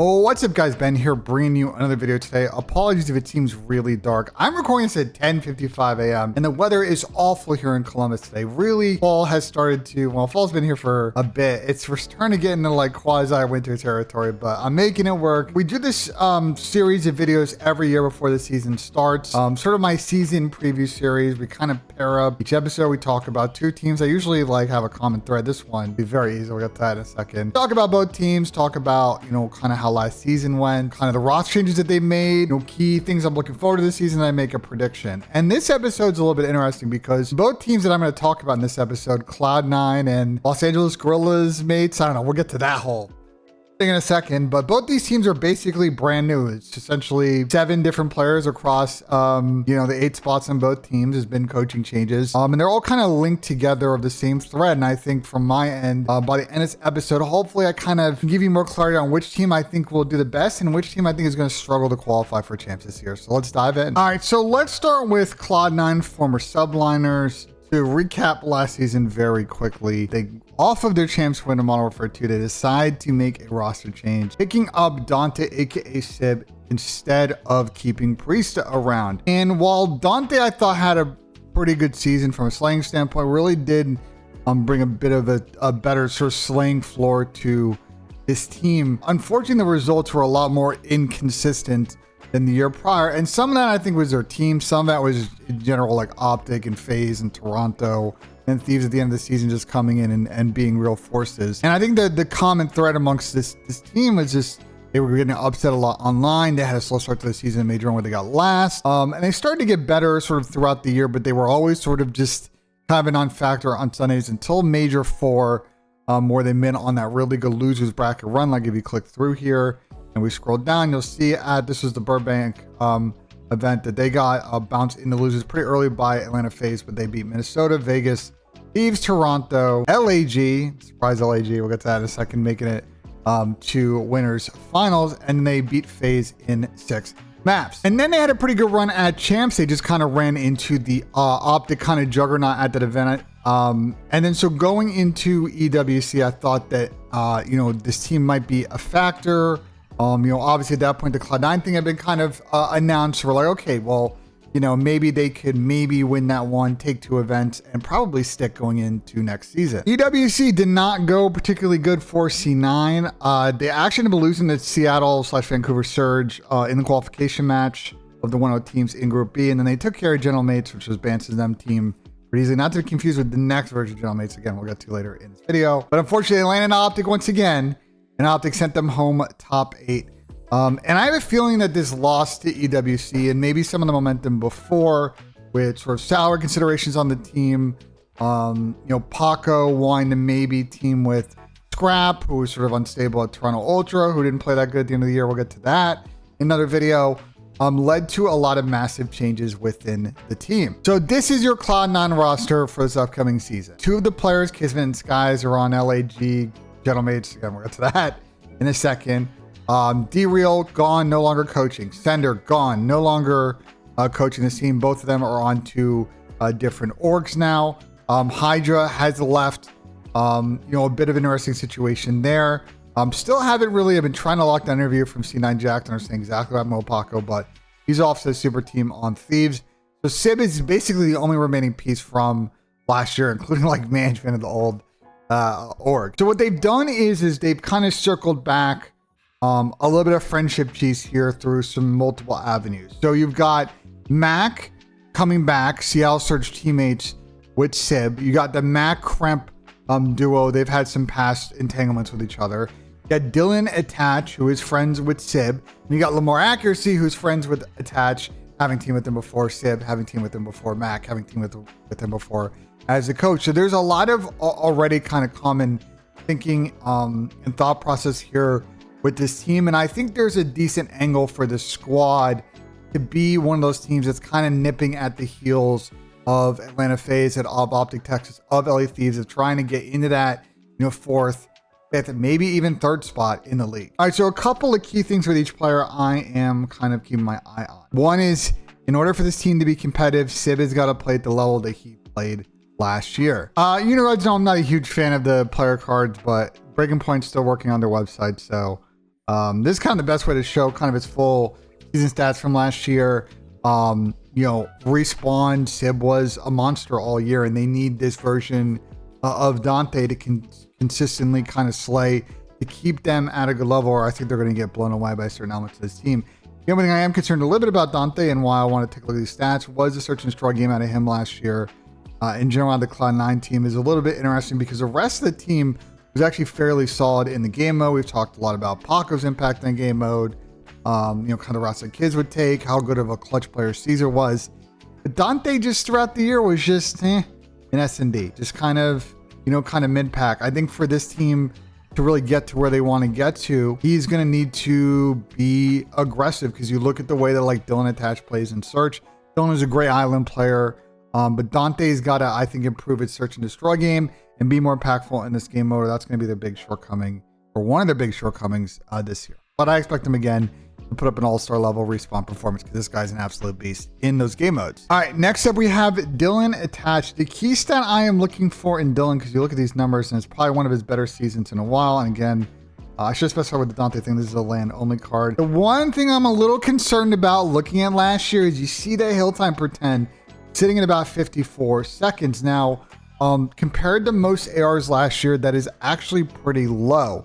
Oh, what's up guys, Ben here bringing you another video today. Apologies if it seems really dark. I'm recording this at 10:55 a.m. and the weather is awful here in Columbus today. Really, fall has started to, well, fall's been here for a bit. We're starting to get into like quasi winter territory, but I'm making it work. We do this series of videos every year before the season starts. Sort of my season preview series. We kind of pair up each episode. We talk about two teams. I usually like have a common thread. This one be very easy. We'll get to that in a second. Talk about both teams, talk about, kind of how last season went, kind of the roster changes that they made, key things I'm looking forward to this season. I make a prediction. And this episode's a little bit interesting because both teams that I'm going to talk about in this episode, Cloud9 and Los Angeles Guerrillas mates, I don't know, we'll get to that whole thing in a second, but both these teams are basically brand new. It's essentially 7 different players across, the 8 spots on both teams. Has been coaching changes, and they're all kind of linked together of the same thread. And I think from my end, by the end of this episode, hopefully I kind of give you more clarity on which team I think will do the best and which team I think is going to struggle to qualify for champs this year. So let's dive in. All right, so let's start with Cloud9, former subliners. To recap last season very quickly, they off of their champs win Modern Warfare 2, they decide to make a roster change, picking up Dante aka Sib instead of keeping Priest around. And while Dante I thought had a pretty good season from a slaying standpoint, really did bring a bit of a better sort of slaying floor to this team. Unfortunately, the results were a lot more inconsistent than the year prior, and some of that I think was their team, some of that was in general like Optic and FaZe and Toronto and Thieves at the end of the season just coming in and being real forces. And I think that the common thread amongst this team was just they were getting upset a lot online. They had a slow start to the season, a major run where they got last, and they started to get better sort of throughout the year, but they were always sort of just kind of a non-factor on Sundays until Major 4, where they been on that really good losers bracket run. Like if you click through here and we scroll down, you'll see this was the Burbank event that they got bounced into losers pretty early by Atlanta FaZe, but they beat Minnesota, Vegas, Thieves, Toronto, LAG, surprise LAG, we'll get to that in a second, making it to winners finals, and they beat FaZe in 6 maps. And then they had a pretty good run at champs. They just kind of ran into the Optic kind of juggernaut at that event. And then so going into EWC, I thought that this team might be a factor. Obviously at that point, the Cloud9 thing had been kind of announced. We're like, okay, well, maybe they could win that one, take 2 events, and probably stick going into next season. EWC did not go particularly good for C9. They actually ended up losing to Seattle/Vancouver Surge in the qualification match of the 1-0 teams in Group B, and then they took care of Gentlemates, which was Bance's them team, pretty easily. Not to be confused with the next version of Gentlemates. Again, we'll get to later in this video. But unfortunately, they landed on Optic once again, and Optic sent them home top 8. And I have a feeling that this loss to EWC and maybe some of the momentum before with sort of salary considerations on the team, Paco wanting to maybe team with Scrap, who was sort of unstable at Toronto Ultra, who didn't play that good at the end of the year. We'll get to that in another video. Led to a lot of massive changes within the team. So this is your Cloud9 roster for this upcoming season. 2 of the players, Kismet and Skies, are on LAG. Gentlemates, again, we'll get to that in a second. D-Real, gone, no longer coaching. Sender, gone, no longer coaching this team. Both of them are on to different orgs now. Hydra has left, a bit of an interesting situation there. Still haven't really, I've been trying to lock down an interview from C9 Jack to understand exactly about Mopaco, but he's off to the super team on Thieves. So Sib is basically the only remaining piece from last year, including like management of the old org. So what they've done is they've kind of circled back a little bit of friendship cheese here through some multiple avenues. So you've got Mac coming back, Seattle Surge teammates with Sib. You got the Mac Kremp duo. They've had some past entanglements with each other. You got Dylan Attach, who is friends with Sib. And you got Lamar Accuracy, who's friends with Attach, having teamed with him before. Sib having teamed with him before. Mac having teamed with him before as a coach. So there's a lot of already kind of common thinking and thought process here with this team. And I think there's a decent angle for the squad to be one of those teams that's kind of nipping at the heels of Atlanta FaZe, of Optic Texas, of LA Thieves, of trying to get into that 4th, 5th, maybe even 3rd spot in the league. All right, so a couple of key things with each player I am kind of keeping my eye on. One is, in order for this team to be competitive, Sib has got to play at the level that he played last year. I'm not a huge fan of the player cards, but Breaking Point's still working on their website, so This is kind of the best way to show kind of its full season stats from last year. Respawn Sib was a monster all year, and they need this version of Dante to consistently kind of slay to keep them at a good level, or I think they're going to get blown away by certain elements of this team. The only thing I am concerned a little bit about Dante and why I want to take a look at these stats was the search and destroy game out of him last year. In general, the Cloud9 team is a little bit interesting because the rest of the team was actually fairly solid in the game mode. We've talked a lot about Paco's impact in game mode, kind of routes that kids would take, how good of a clutch player Caesar was. But Dante just throughout the year was just in S&D, just kind of mid-pack. I think for this team to really get to where they want to get to, he's going to need to be aggressive because you look at the way that like Dylan Attach plays in search. Dylan is a great island player, but Dante's got to, I think, improve its search and destroy game and be more impactful in this game mode. That's going to be their big shortcoming, or one of their big shortcomings this year. But I expect them again to put up an all-star level Respawn performance because this guy's an absolute beast in those game modes. All right, next up we have Dylan Attach. The key stat I am looking for in Dylan, because you look at these numbers and it's probably one of his better seasons in a while. And again, I should specify with the Dante thing, this is a land only card. The one thing I'm a little concerned about looking at last year is you see that hill time per 10 sitting at about 54 seconds. Now, compared to most ARs last year, that is actually pretty low.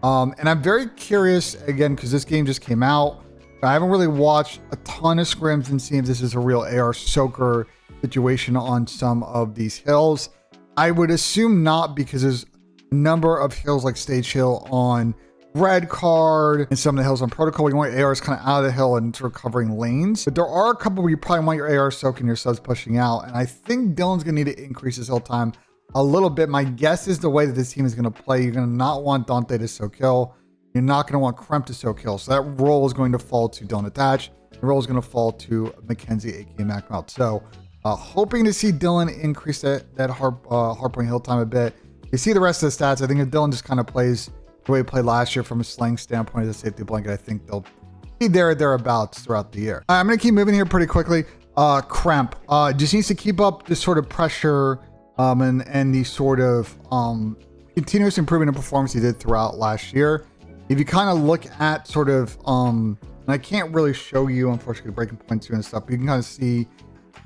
And I'm very curious, again, because this game just came out. I haven't really watched a ton of scrims and seen if this is a real AR soaker situation on some of these hills. I would assume not, because there's a number of hills like Stage Hill on Red Card and some of the hills on Protocol where you want your ARs kind of out of the hill and sort of covering lanes. But there are a couple where you probably want your ARs soaking, your subs pushing out. And I think Dylan's going to need to increase his hill time a little bit. My guess is the way that this team is going to play, you're going to not want Dante to soak kill. You're not going to want Kremp to soak kill. So that role is going to fall to Dylan Attach. The role is going to fall to Mackenzie, aka MacMelt. So hoping to see Dylan increase that Heartbreak hill time a bit. You see the rest of the stats. I think if Dylan just kind of plays the way he played last year from a slang standpoint as a safety blanket, I think they'll be thereabouts throughout the year. I'm going to keep moving here pretty quickly. Kremp just needs to keep up this sort of pressure and the sort of continuous improvement in performance he did throughout last year. If you kind of look at sort of, and I can't really show you, unfortunately, breaking points here and stuff, but you can kind of see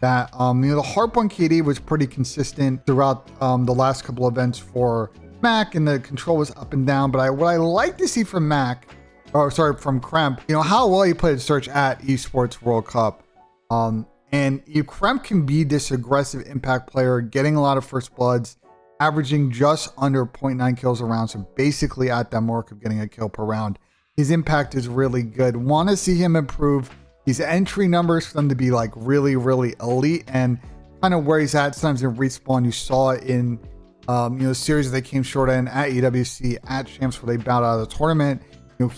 that, the Heartbreak KD was pretty consistent throughout the last couple of events for Mac, and the control was up and down. But what I like to see from from Kremp, how well he played search at Esports World Cup. And Kremp can be this aggressive impact player, getting a lot of first bloods, averaging just under 0.9 kills a round. So basically at that mark of getting a kill per round. His impact is really good. Want to see him improve these entry numbers for them to be like really, really elite, and kind of where he's at sometimes in Respawn. You saw it in series that they came short in at EWC, at Champs, where they bowed out of the tournament.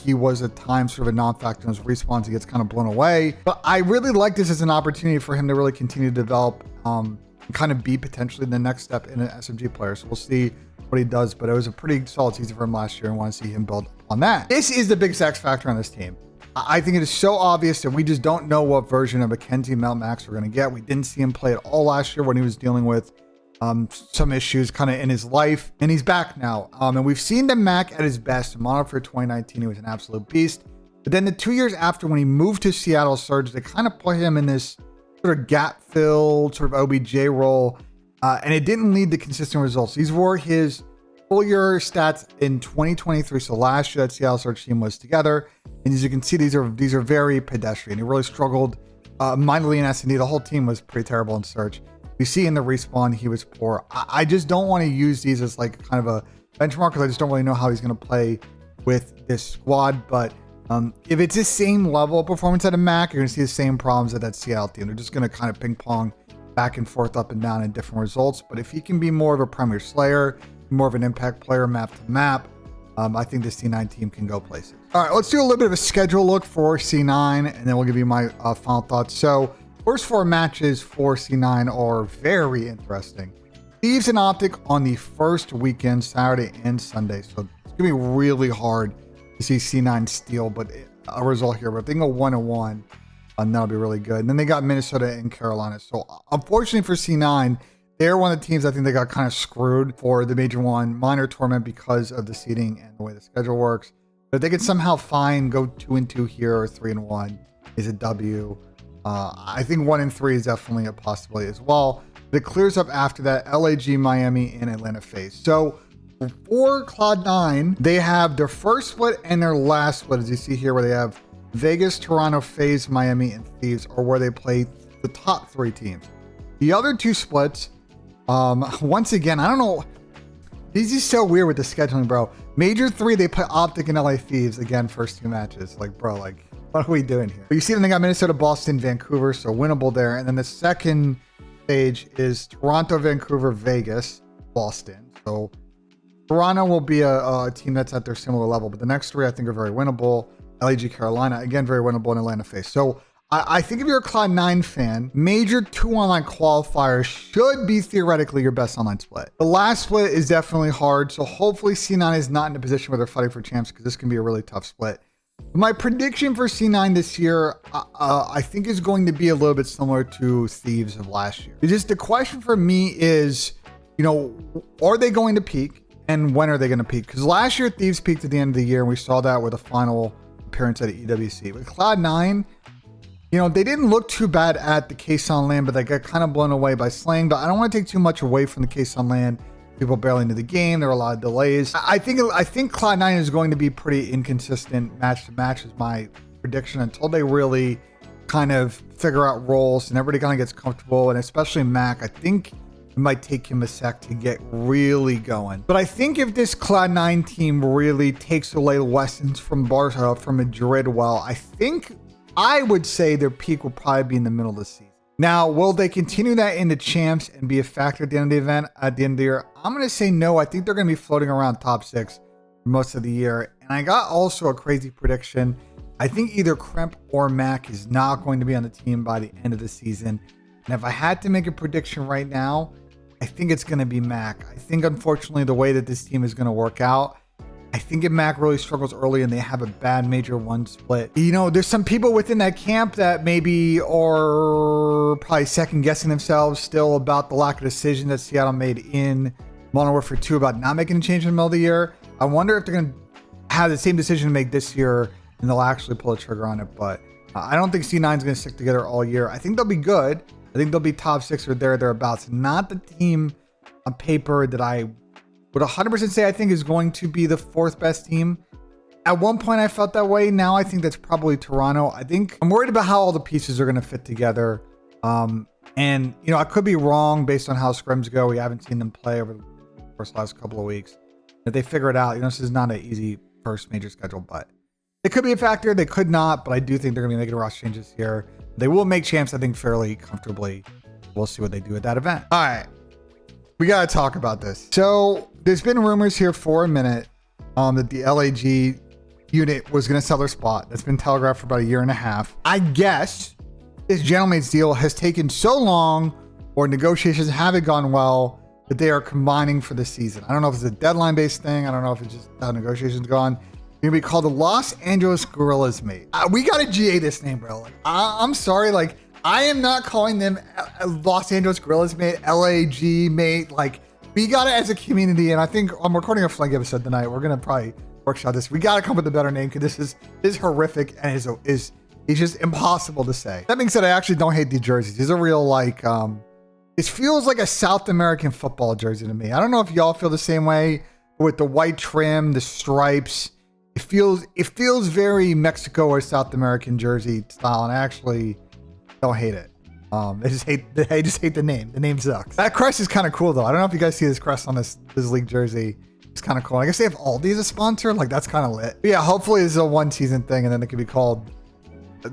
He was at times sort of a non-factor in his respawns. He gets kind of blown away. But I really like this as an opportunity for him to really continue to develop and kind of be potentially the next step in an SMG player. So we'll see what he does. But it was a pretty solid season for him last year, and want to see him build on that. This is the biggest X factor on this team. I think it is so obvious that we just don't know what version of Mackenzie Melt Max we're going to get. We didn't see him play at all last year when he was dealing with some issues kind of in his life, and he's back now. And we've seen the Mac at his best. In Modern Warfare 2019, he was an absolute beast. But then the 2 years after, when he moved to Seattle Surge, they kind of put him in this sort of gap-filled sort of OBJ role, and it didn't lead to consistent results. These were his full year stats in 2023. So last year, that Seattle Surge team was together, and as you can see, these are very pedestrian. He really struggled mightily in S&D. The whole team was pretty terrible in Surge. You see in the Respawn, he was poor. I just don't want to use these as like kind of a benchmark, because I just don't really know how he's going to play with this squad. But if it's the same level of performance at a Mac, you're going to see the same problems at that Seattle team. They're just going to kind of ping pong back and forth, up and down in different results. But if he can be more of a primary slayer, more of an impact player map to map, I think this C9 team can go places. All right, let's do a little bit of a schedule look for C9, and then we'll give you my final thoughts. So first 4 matches for C9 are very interesting. Thieves and Optic on the first weekend, Saturday and Sunday. So it's going to be really hard to see C9 steal but a result here. But if they can go 1-1, that'll be really good. And then they got Minnesota and Carolina. So unfortunately for C9, they're one of the teams I think they got kind of screwed for the Major 1 minor tournament because of the seeding and the way the schedule works. If they could somehow go 2-2 here or 3-1 is a W. I think 1-3 is definitely a possibility as well. But it clears up after that. LAG, Miami, and Atlanta face. So for Cloud9, they have their first split and their last split, as you see here, where they have Vegas, Toronto, FaZe, Miami, and Thieves, or where they play the top 3 teams. The other 2 splits, once again, I don't know. This is so weird with the scheduling, bro. Major 3, they play Optic and LA Thieves again, first 2 matches. Like, bro, like, what are we doing here? But you see, then they got Minnesota, Boston, Vancouver, so winnable there. And then the second stage is Toronto, Vancouver, Vegas, Boston. So Toronto will be a team that's at their similar level, but the next 3 I think are very winnable. LAG, Carolina, again, very winnable, in Atlanta face. So I think if you're a Cloud9 fan, major 2 online qualifiers should be theoretically your best online split. The last split is definitely hard, so hopefully C9 is not in a position where they're fighting for champs, because this can be a really tough split. My prediction for C9 this year, I think is going to be a little bit similar to Thieves of last year. It's just the question for me is, are they going to peak, and when are they going to peak? Because last year Thieves peaked at the end of the year, and we saw that with a final appearance at EWC. With Cloud9, they didn't look too bad at the case on land, but they got kind of blown away by Slaying. But I don't want to take too much away from the case on land. People barely knew the game. There were a lot of delays. I think Cloud9 is going to be pretty inconsistent match to match, is my prediction, until they really kind of figure out roles and everybody kind of gets comfortable. And especially Mac, I think it might take him a sec to get really going. But I think if this Cloud9 team really takes away lessons from Barca, from Madrid, well, I would say their peak will probably be in the middle of the season. Now, will they continue that into champs and be a factor at the end of the event, at the end of the year? I'm going to say no. I think they're going to be floating around top 6 for most of the year. And I got also a crazy prediction. I think either Kremp or Mac is not going to be on the team by the end of the season. And if I had to make a prediction right now, I think it's going to be Mac. I think, unfortunately, the way that this team is going to work out, I think if Mac really struggles early and they have a bad major 1 split, there's some people within that camp that maybe are probably second guessing themselves still about the lack of decision that Seattle made in Modern Warfare 2 about not making a change in the middle of the year. I wonder if they're going to have the same decision to make this year and they'll actually pull the trigger on it. But I don't think C9 is going to stick together all year. I think they'll be good. I think they'll be top 6 or thereabouts. Not the team on paper that I would 100% say I think is going to be the 4th best team. At one point I felt that way. Now I think that's probably Toronto. I think I'm worried about how all the pieces are going to fit together. And I could be wrong based on how scrims go. We haven't seen them play over the last couple of weeks. If they figure it out, this is not an easy first major schedule, but it could be a factor. They could not, but I do think they're going to be making roster changes here. They will make champs, I think, fairly comfortably. We'll see what they do at that event. All right. We got to talk about this. So there's been rumors here for a minute that the LAG unit was going to sell their spot. That's been telegraphed for about a year and a half. I guess this Gentlemates deal has taken so long, or negotiations haven't gone well, that they are combining for the season. I don't know if it's a deadline-based thing. I don't know if it's just how negotiations gone. It's going to be called the Los Angeles Guerrillas, mate. We got to GA this name, bro. I'm sorry. I am not calling them Los Angeles Guerrillas, mate, LAG, mate. We got it as a community, and I think I'm recording a flank episode tonight. We're going to probably workshop this. We got to come up with a better name, because this is horrific and is just impossible to say. That being said, I actually don't hate the jerseys. These are real, it feels like a South American football jersey to me. I don't know if y'all feel the same way, with the white trim, the stripes. It feels very Mexico or South American jersey style, and I actually don't hate it. I just hate the name. The name sucks. That crest is kind of cool though. I don't know if you guys see this crest on this league jersey. It's kind of cool. I guess they have Aldi as a sponsor. That's kind of lit. But yeah, hopefully this is a 1-season thing, and then it could be called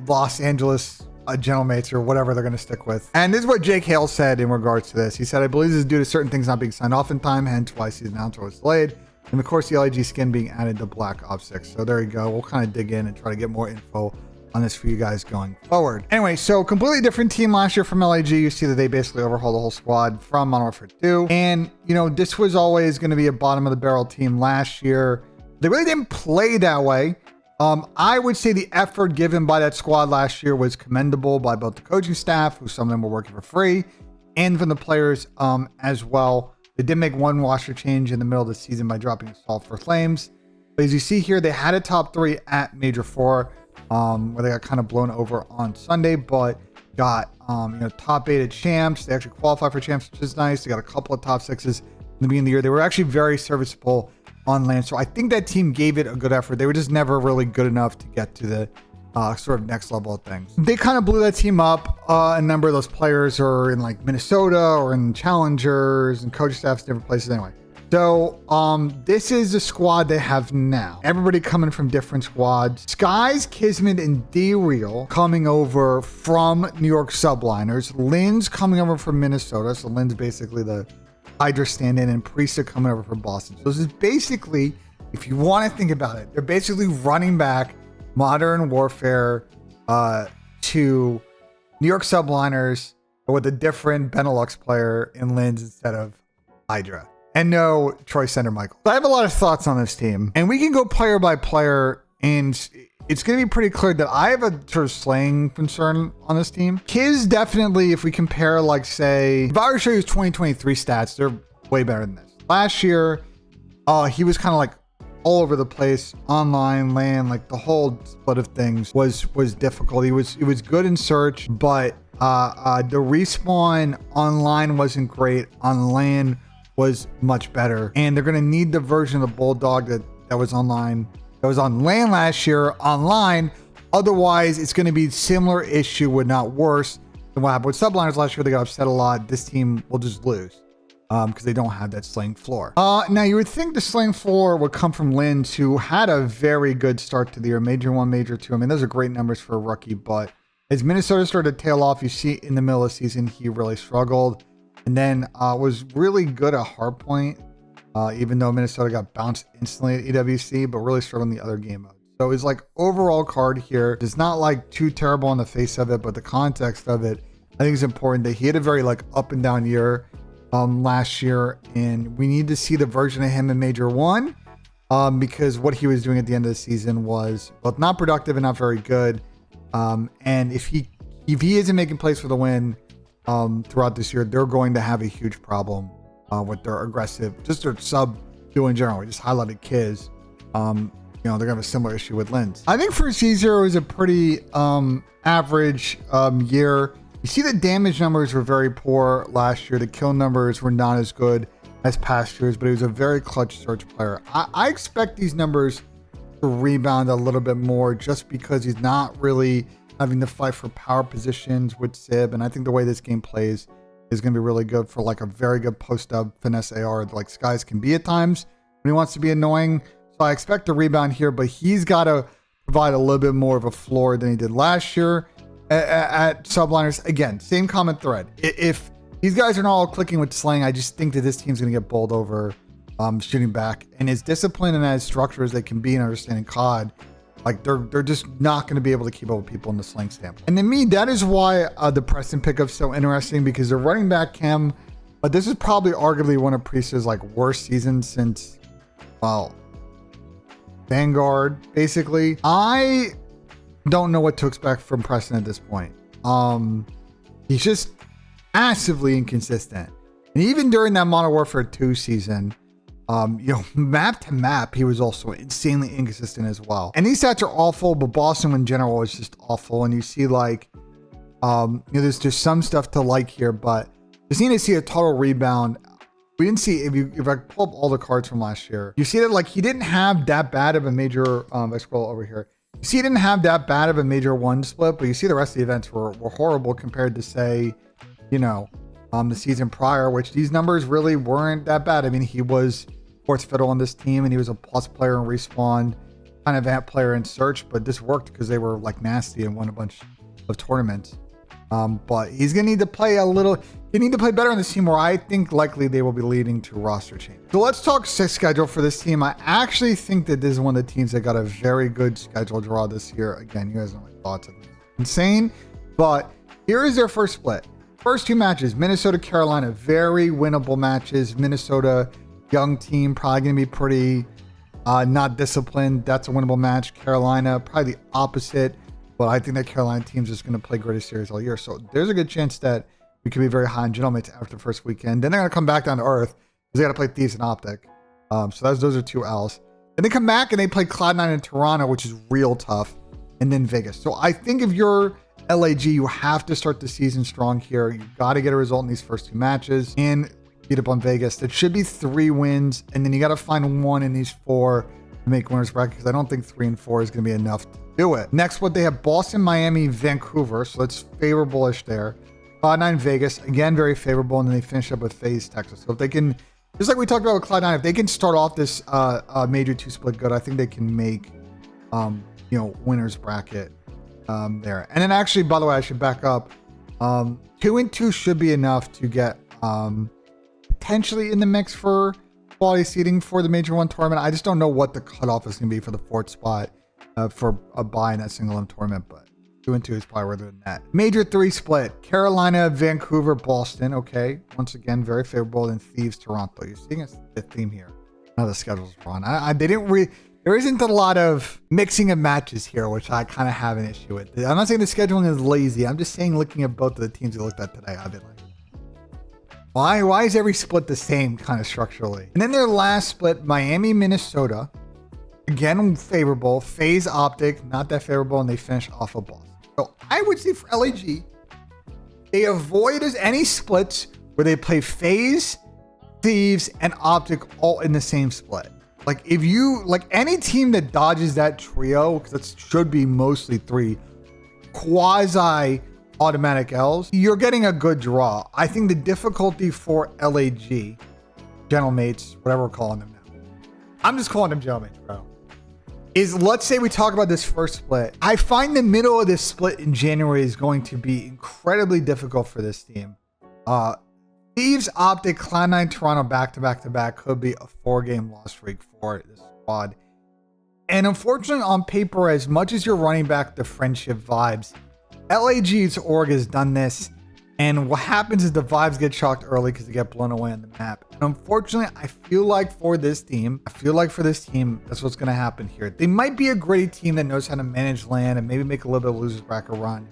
Los Angeles Gentlemates or whatever they're going to stick with. And this is what Jake Hale said in regards to this. He said, "I believe this is due to certain things not being signed off in time, hence why season announcement was delayed. And of course, the LAG skin being added to Black Ops 6. So there you go. We'll kind of dig in and try to get more info on this for you guys going forward. Anyway, so completely different team last year from LAG. You see that they basically overhauled the whole squad from Modern Warfare 2. And, this was always going to be a bottom of the barrel team last year. They really didn't play that way. I would say the effort given by that squad last year was commendable by both the coaching staff, who some of them were working for free, and from the players as well. They did make one roster change in the middle of the season by dropping Assault for Flames. But as you see here, they had a top 3 at Major 4, where they got kind of blown over on Sunday, but got top 8 at champs. They actually qualified for champs, which is nice. They got a couple of top 6s in the beginning of the year. They were actually very serviceable on land. So I think that team gave it a good effort. They were just never really good enough to get to the sort of next level of things. They kind of blew that team up. A number of those players are in like Minnesota or in Challengers and coach staffs, different places anyway. So this is the squad they have now. Everybody coming from different squads. Skies, Kismet, and D-Real coming over from New York Subliners. Lynn's coming over from Minnesota. So Lynn's basically the Hydra stand-in, and Priesta coming over from Boston. So this is basically, if you want to think about it, they're basically running back Modern Warfare to New York Subliners, but with a different Benelux player in Lynn's instead of Hydra. And no Troy Center Michael. So I have a lot of thoughts on this team, and we can go player by player, and it's going to be pretty clear that I have a sort of slaying concern on this team. Kiz definitely, if we compare, like, say, if I were to show you his 2023 stats, they're way better than this. Last year, he was kind of like all over the place, online, LAN, like the whole split of things was difficult. He was good in search, but the respawn online wasn't great. On LAN was much better, and they're going to need the version of the Bulldog that was online, that was on LAN last year online. Otherwise, it's going to be similar issue, would not worse than what happened with Subliners last year. They got upset a lot. This team will just lose because they don't have that slaying floor. Now you would think the slaying floor would come from Lynn's, who had a very good start to the year. Major 1, Major 2. I mean, those are great numbers for a rookie, but as Minnesota started to tail off, you see in the middle of the season, he really struggled. And then was really good at hardpoint, even though Minnesota got bounced instantly at EWC, but really struggled in the other game modes. So his like overall card here is not like too terrible on the face of it, but the context of it, I think is important. That he had a very like up and down year last year, and we need to see the version of him in Major 1 because what he was doing at the end of the season was both not productive and not very good. And if he isn't making plays for the win throughout this year, they're going to have a huge problem with their aggressive, just their sub duo in general. We just highlighted Kiz. They're gonna have a similar issue with Lynn's. I think for C0 was a pretty average year. You see the damage numbers were very poor last year. The kill numbers were not as good as past years, but he was a very clutch search player. I expect these numbers to rebound a little bit more just because he's not really having to fight for power positions with Sib, and I think the way this game plays is going to be really good for like a very good post-up finesse AR like Skies can be at times when he wants to be annoying. So I expect a rebound here, but he's got to provide a little bit more of a floor than he did last year at Subliners. Again, same common thread. If these guys are not all clicking with slaying, I just think that this team's going to get bowled over shooting back, and as disciplined and as structured as they can be in understanding COD, like they're just not going to be able to keep up with people in the slaying standpoint. And to me, that is why the Preston pickup's so interesting, because they're running back Chem, but this is probably arguably one of Priest's like worst seasons since, well, Vanguard, basically. I don't know what to expect from Preston at this point. He's just massively inconsistent. And even during that Modern Warfare 2 season, map to map, he was also insanely inconsistent as well. And these stats are awful, but Boston in general is just awful. And you see like, there's just some stuff to like here, but just need to see a total rebound. We didn't see, if I pull up all the cards from last year, you see that like he didn't have that bad of a major, I scroll over here. You see he didn't have that bad of a Major 1 split, but you see the rest of the events were horrible compared to say, the season prior, which these numbers really weren't that bad. I mean, he was fourth fiddle on this team, and he was a plus player in respawn, kind of amp player in search, but this worked because they were like nasty and won a bunch of tournaments. But he's gonna need to play better on this team, where I think likely they will be leading to roster change. So let's talk schedule for this team. I actually think that this is one of the teams that got a very good schedule draw this year. Again, you guys know my thoughts of this. Insane, but here is their first split. First 2 matches, Minnesota, Carolina, very winnable matches. Minnesota, young team, probably going to be pretty not disciplined. That's a winnable match. Carolina, probably the opposite, but I think that Carolina team's just going to play greatest series all year. So there's a good chance that we could be very high on Gentlemates after the first weekend. Then they're going to come back down to earth because they got to play Thieves and Optic. So those are 2 L's. And they come back and they play Cloud9 in Toronto, which is real tough, and then Vegas. So I think if you're LAG, you have to start the season strong here. You got to get a result in these first 2 matches and beat up on Vegas. That should be 3 wins, and then you got to find 1 in these 4 to make winners bracket, because I don't think 3 and 4 is going to be enough to do it. Next, what they have: Boston, Miami, Vancouver. So that's favorable-ish there. Cloud9, Vegas, again, very favorable. And then they finish up with FaZe, Texas. So if they can, just like we talked about with Cloud9, if they can start off this major 2 split good, I think they can make, winners bracket there. And then actually, by the way, I should back up. 2 and 2 should be enough to get potentially in the mix for quality seeding for the Major 1 tournament. I just don't know what the cutoff is going to be for the 4th spot for a bye in that single M tournament, but 2 and 2 is probably worth than that. Major 3 split: Carolina, Vancouver, Boston. Okay, once again, very favorable. Then Thieves, Toronto. You're seeing a theme here. Now the schedule's wrong. They didn't there isn't a lot of mixing of matches here, which I kind of have an issue with. I'm not saying the scheduling is lazy. I'm just saying, looking at both of the teams we looked at today, I've been like, why is every split the same kind of structurally? And then their last split: Miami, Minnesota. Again, favorable. FaZe, Optic, not that favorable, and they finish off of Boston. So I would say for LAG, they avoid any splits where they play FaZe, Thieves, and Optic all in the same split. Like, if you, like, any team that dodges that trio, because that should be mostly 3 quasi automatic L's, you're getting a good draw. I think the difficulty for LAG, Gentlemates, whatever we're calling them now, I'm just calling them Gentlemates, bro, is, let's say we talk about this first split. I find the middle of this split in January is going to be incredibly difficult for this team. Thieves, Optic, Cloud9, Toronto back-to-back could be a 4-game loss streak for this squad. And unfortunately, on paper, as much as you're running back the friendship vibes, LAG's org has done this, and what happens is the vibes get chalked early because they get blown away on the map. And unfortunately, I feel like for this team, that's what's going to happen here. They might be a great team that knows how to manage land and maybe make a little bit of losers bracket run.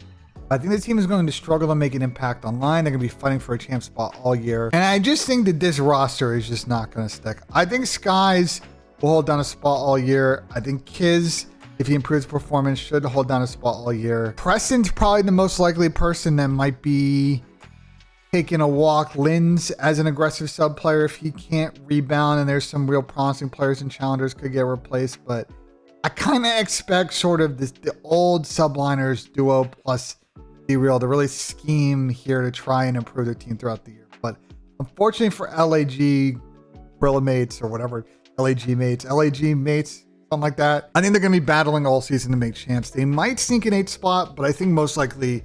I think the team is going to struggle to make an impact online. They're going to be fighting for a champ spot all year. And I just think that this roster is just not going to stick. I think Skies will hold down a spot all year. I think Kiz, if he improves performance, should hold down a spot all year. Preston's probably the most likely person that might be taking a walk. Linz as an aggressive sub player, if he can't rebound, and there's some real promising players and challengers could get replaced. But I kind of expect sort of the old subliners duo plus Real to really scheme here to try and improve their team throughout the year. But unfortunately for LAG, Gorilla mates, or whatever, LAG mates, something like that, I think they're going to be battling all season to make champs. They might sneak an 8th spot, but I think most likely,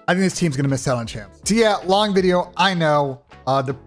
I think this team's going to miss out on champs. So yeah, long video. I know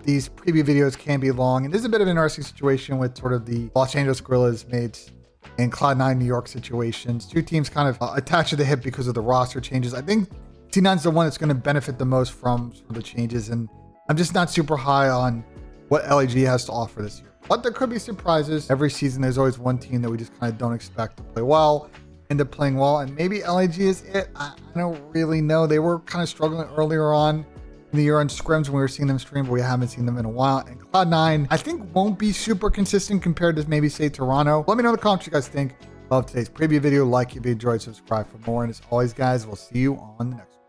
these preview videos can be long, and this is a bit of an interesting situation with sort of the Los Angeles Guerrillas mates and Cloud9 New York situations. 2 teams kind of attached to the hip because of the roster changes. I think T9's the one that's going to benefit the most from the changes, and I'm just not super high on what LAG has to offer this year. But there could be surprises. Every season, there's always one team that we just kind of don't expect to play well, end up playing well, and maybe LAG is it. I don't really know. They were kind of struggling earlier on in the year on scrims when we were seeing them stream, but we haven't seen them in a while. And Cloud9, I think, won't be super consistent compared to maybe, say, Toronto. Let me know in the comments what you guys think of today's preview video. Like if you enjoyed, subscribe for more. And as always, guys, we'll see you on the next one.